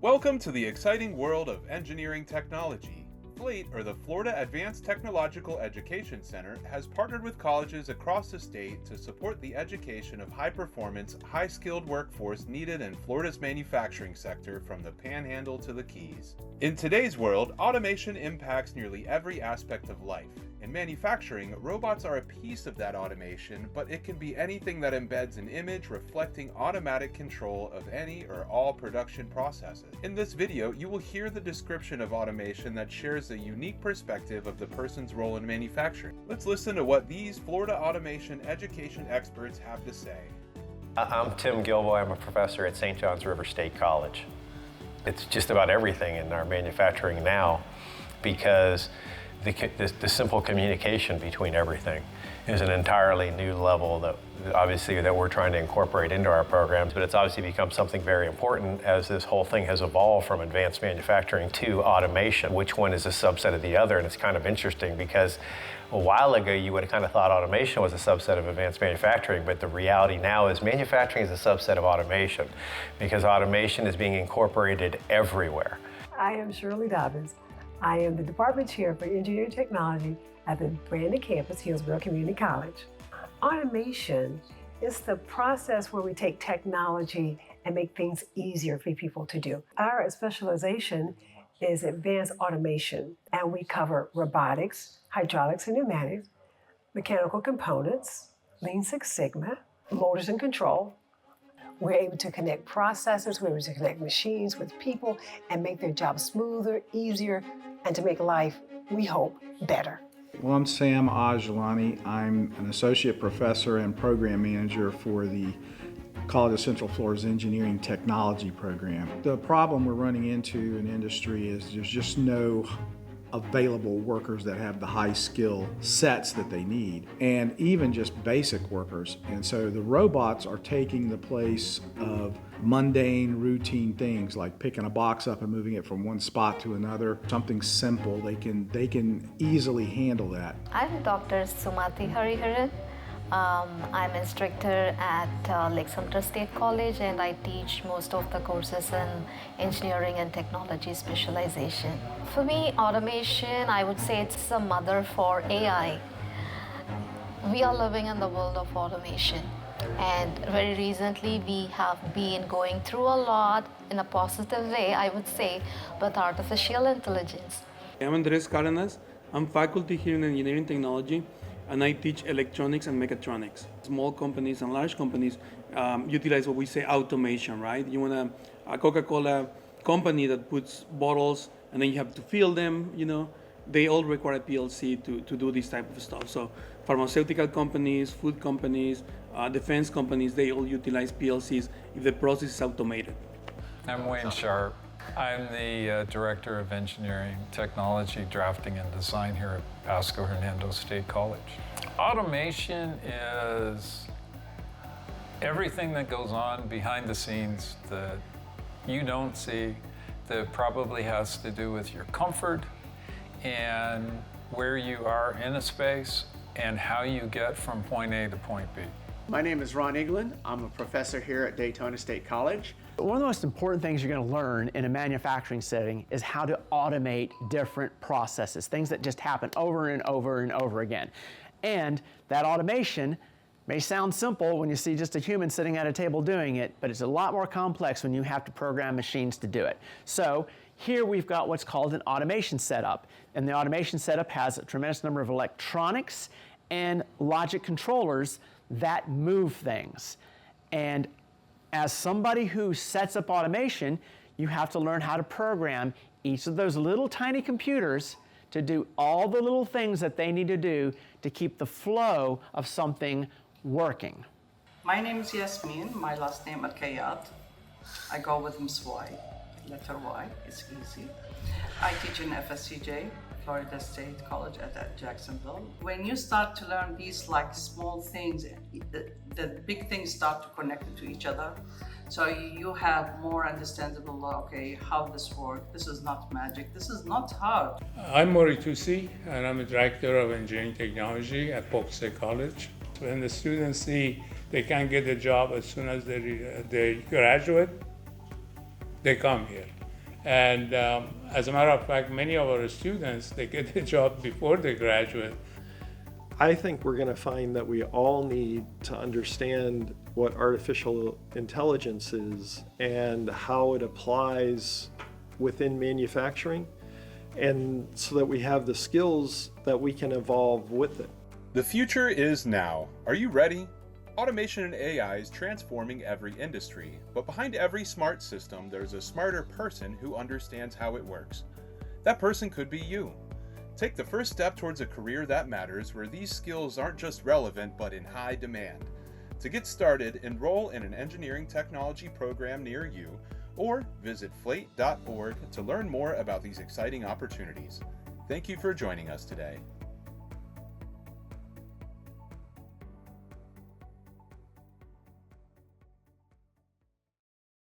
Welcome to the exciting world of engineering technology. FLATE, or the Florida Advanced Technological Education Center, has partnered with colleges across the state to support the education of high-performance, high-skilled workforce needed in Florida's manufacturing sector from the Panhandle to the Keys. In today's world, automation impacts nearly every aspect of life. In manufacturing, robots are a piece of that automation, but it can be anything that embeds an image reflecting automatic control of any or all production processes. In this video, you will hear the description of automation that shares a unique perspective of the person's role in manufacturing. Let's listen to what these Florida automation education experts have to say. I'm Tim Gilboy. I'm a professor at St. John's River State College. It's just about everything in our manufacturing now because the simple communication between everything is an entirely new level that we're trying to incorporate into our programs, but it's obviously become something very important as this whole thing has evolved from advanced manufacturing to automation. Which one is a subset of the other? And it's kind of interesting because a while ago you would have kind of thought automation was a subset of advanced manufacturing, but the reality now is manufacturing is a subset of automation because automation is being incorporated everywhere. I am Shirley Dobbins. I am the Department Chair for Engineering Technology at the Brandon campus, Hillsborough Community College. Automation is the process where we take technology and make things easier for people to do. Our specialization is advanced automation, and we cover robotics, hydraulics and pneumatics, mechanical components, Lean Six Sigma, motors and control. We're able to connect processes, we're able to connect machines with people and make their jobs smoother, easier, and to make life, we hope, better. Well, I'm Sam Ajlani. I'm an associate professor and program manager for the College of Central Florida's Engineering Technology program. The problem we're running into in industry is there's just no available workers that have the high skill sets that they need, and even just basic workers. And so the robots are taking the place of mundane, routine things like picking a box up and moving it from one spot to another. Something simple, they can easily handle that. I'm Dr. Sumati Hariharan. I'm instructor at Lake Sumter State College, and I teach most of the courses in engineering and technology specialization. For me, automation, I would say it's a mother for AI. We are living in the world of automation, and very recently we have been going through a lot in a positive way, I would say, with artificial intelligence. I'm Andres Cárdenas. I'm faculty here in engineering technology, and I teach electronics and mechatronics. Small companies and large companies utilize what we say automation, right? You want a Coca-Cola company that puts bottles and then you have to fill them, they all require a PLC to do this type of stuff. So pharmaceutical companies, food companies, defense companies, they all utilize PLCs if the process is automated. I'm Wayne Sharp. I'm the Director of Engineering, Technology, Drafting, and Design here at Pasco Hernando State College. Automation is everything that goes on behind the scenes that you don't see, that probably has to do with your comfort and where you are in a space and how you get from point A to point B. My name is Ron England. I'm a professor here at Daytona State College. One of the most important things you're going to learn in a manufacturing setting is how to automate different processes, things that just happen over and over and over again. And that automation may sound simple when you see just a human sitting at a table doing it, but it's a lot more complex when you have to program machines to do it. So here we've got what's called an automation setup. And the automation setup has a tremendous number of electronics and logic controllers that move things. And as somebody who sets up automation, you have to learn how to program each of those little tiny computers to do all the little things that they need to do to keep the flow of something working. My name is Yasmin. My last name is Kayat. I go with Ms. Y, letter Y, it's easy. I teach in FSCJ, Florida State College at Jacksonville. When you start to learn these like small things, the big things start to connect to each other. So you have more understandable, okay, how this works. This is not magic. This is not hard. I'm Mori Tusi, and I'm a director of engineering technology at Polk State College. When the students see they can't get a job as soon as they graduate, they come here. And as a matter of fact, many of our students, they get a job before they graduate. I think we're going to find that we all need to understand what artificial intelligence is and how it applies within manufacturing, and so that we have the skills that we can evolve with it. The future is now. Are you ready? Automation and AI is transforming every industry, but behind every smart system, there's a smarter person who understands how it works. That person could be you. Take the first step towards a career that matters, where these skills aren't just relevant, but in high demand. To get started, enroll in an engineering technology program near you, or visit flate.org to learn more about these exciting opportunities. Thank you for joining us today.